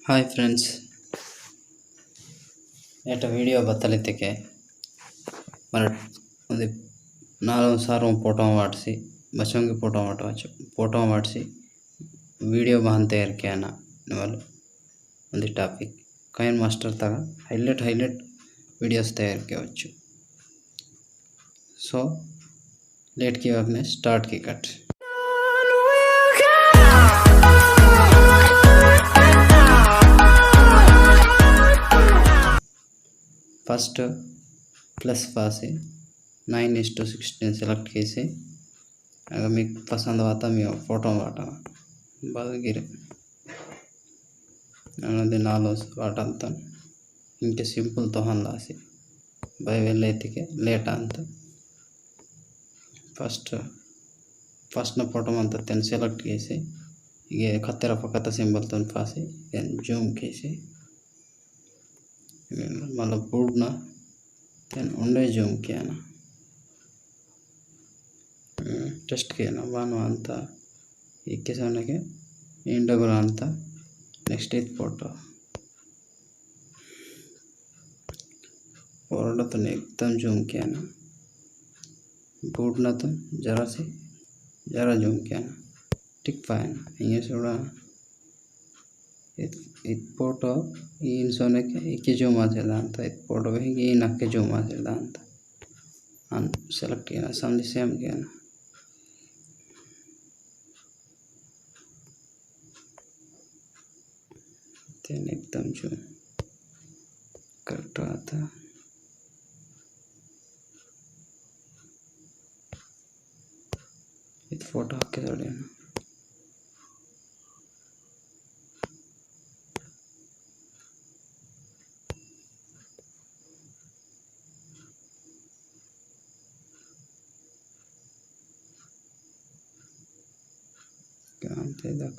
hi friends, eight video बतलेतिके मन ಒಂದು 4 photo ಮಾಡಿಸಿ ಬಸವಂಗಿ ಫೋಟೋ ಮಾಡಿಸಿ वीडियो बांधते इरकेना निवल ಒಂದು ಟಾಪಿಕ್ ಕೈನ್ ಮಾಸ್ಟರ್ ತಗ ಹೈಲೈಟ್ वीडियोस तैयार किया सो लेट की अपने स्टार्ट की कट फर्स्ट प्लस पासे 9:16 सेलेक्ट कीसे अगर మీకు पसंद आता मी फोटो वाटा बदगिरे अनदे नालो वाटा अंत इनके सिंपल तो हल्लासी बाय वेल्लैतिके लेट अंत फर्स्ट न फोटो अंत तेन सेलेक्ट कीसे ये खत्तेर पकत सिंबल तो पासे जूम कीसे मतलब बूढ़ना तेन उंडे जूम किया ना टेस्ट किया ना बानो अंत इक्के सोने के इंडगुरा अंत नेक्स्ट इट फोटो फोटो तो एकदम जूम किया ना बूढ़ना तो जरा जूम किया ना टिक पाए ना ये सोड़ा इत फोटो इन सोने के इक्के जूम आते दांत इत फोटो भी ये नक्के जूम आते दांत अन सेलेक्ट किया ना समझ सेम किया ना तेन एकदम जूम करेक्ट आता इत फोटो हाके तोड़े ना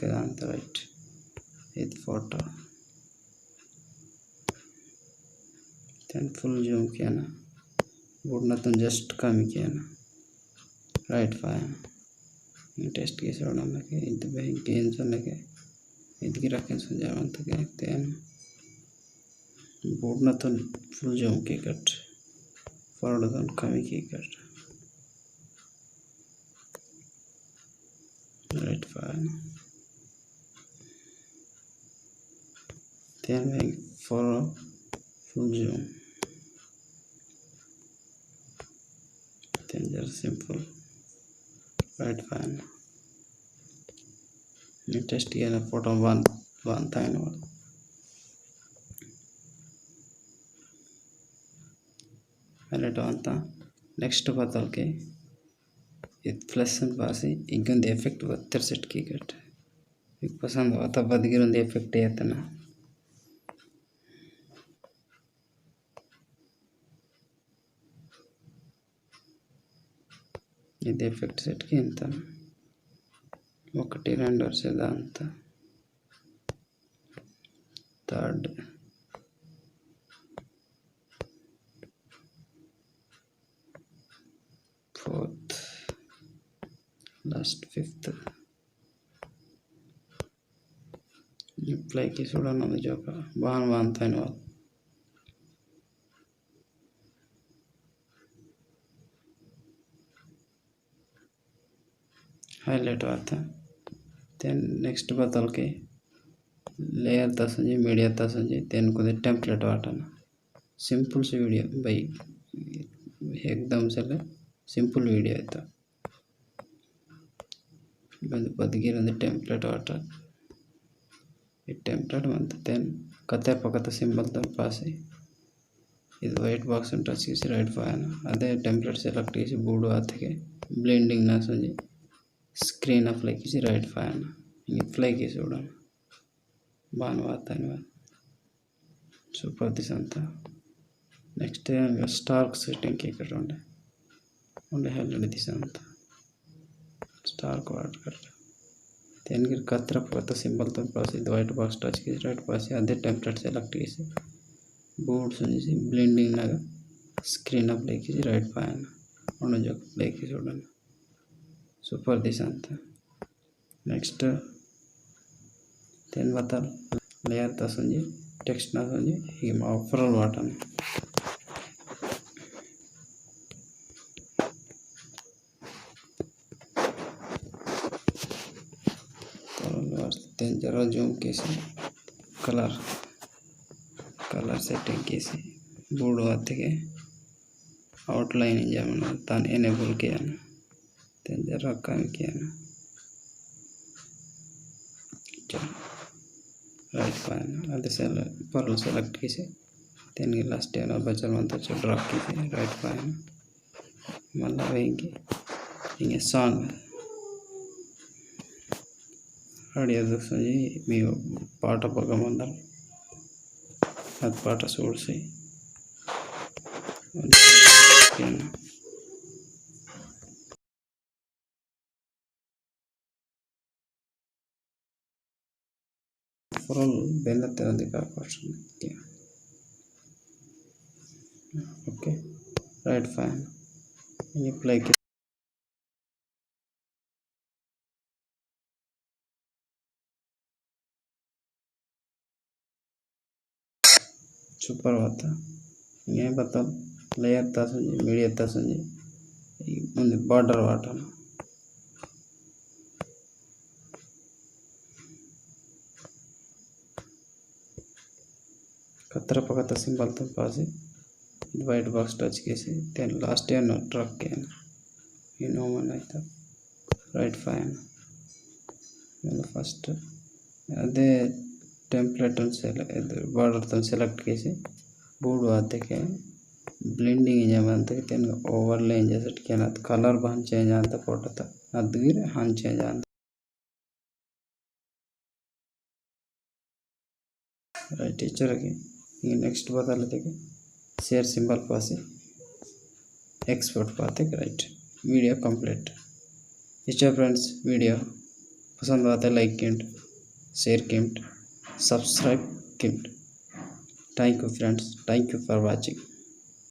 दांत राइट इत फोटो तेन फुल जूम किया ना बूढ़ना तो जस्ट कम किया ना राइट फाइन टेस्ट की सोड़ा के इद बैंक गेन सोने के इद की रखें सुझावंत के तेन बूढ़ना तो फुल जूम की कट फॉरवर्ड तो कम की कट राइट फाइन तेन बैंक फॉरवर्ड फुल जूम जरा सिंपल राइट फाइन टेस्ट किया ना फोटो बांधता है ना हाईलाइट अंत नेक्स्ट बदल के प्लस पास इंद एफेक्ट बत्तर सेट की कट पसंद आता बदगिर एफेक्ट ना ఇది ఎఫెక్ట్ సెట్కి ఎంత 1 2 వరుసదా అంత థర్డ్ ఫోర్త్ లాస్ట్ ఫిఫ్త్ అప్లైకి చూడను జోక బాగా అంతైన हाईलाइट आता तेन नेक्स्ट बदल के लेयर तसंजी मीडिया तसंजी तेन को टेम्पलेट वाटना सिंपल से वीडियो भाई एकदम से सिंपल वीडियो आयता बदगिर टेम्पलेट वाट टेम्पलेट मंत तेन कते पकत सिंबल तो पास इध वाइट बॉक्स टच की राइट फायन अदे टेम्पलेट सेलेक्ट की बूढ़ आते के ब्लेंडिंग ना संजी स्क्रीन अप्लाई की राइट फायन अप्लाई की चूड़ा बाता सूपर दिस अंत नेक्स्ट स्टार सेटिंग की उंडे हेल्ड दिस अंत स्टार को वाट कर तेन की कत्र पकत सिंबल तो पास वाइट बॉक्स टच की राइट पास अदे टेम्पलेट सेलेक्ट की बोर्ड सुनी ब्लेंडिंग ना स्क्रीन अप्लाई की राइट फायन उन्हें जो अप्लाई की चूड़ा सूपर दिस अंत नेक्स्ट तेन बता लेयर ता संजी टेक्स्ट ना संजी ये मा फरल वाटन जरा जूम केसी कलर सेटिंग केसी बोर्ड वाते के outline जमना तान enable किया ना तेन जरा काम किया ना राइट पान अदे सेल पर्ल सेलेक्ट कीसे तेन के लास्ट टेन बचल मंत ड्रॉप कीसे राइट पान मल्ला वेंगे इंगे सॉन्ग आडियो दोस्तों मी पाట पगमंदल अद पाట सोडसे फुल बेनते अधिकार पर्सन ओके राइट फाइन ये प्ले सुपर होता ये बता लेयर ता संजी मीडिया ता संजी मुंदे बॉर्डर वाटन कतरा पकता सिंबल तो पासे वाइट बॉक्स टच केसे तेन लास्ट ईयर नो ट्रक के ये नो मन आइता राइट फाइन मतलब फर्स्ट अदे टेम्पलेट बॉर्डर तो सेलेक्ट केसे बोर्ड आते के ब्लेंडिंग जमंत तेन ओवरले जैसे केना कलर बहन चेंज आता फोटो अदगिर हन चेंज आता राइट टीचर के ये नेक्स्ट बता लेते के शेयर सिंबल पासे एक्सपोर्ट पाते राइट वीडियो कंप्लीट इच्छा फ्रेंड्स वीडियो पसंद आते like Kint share Kint subscribe Kint thank you friends thank you for watching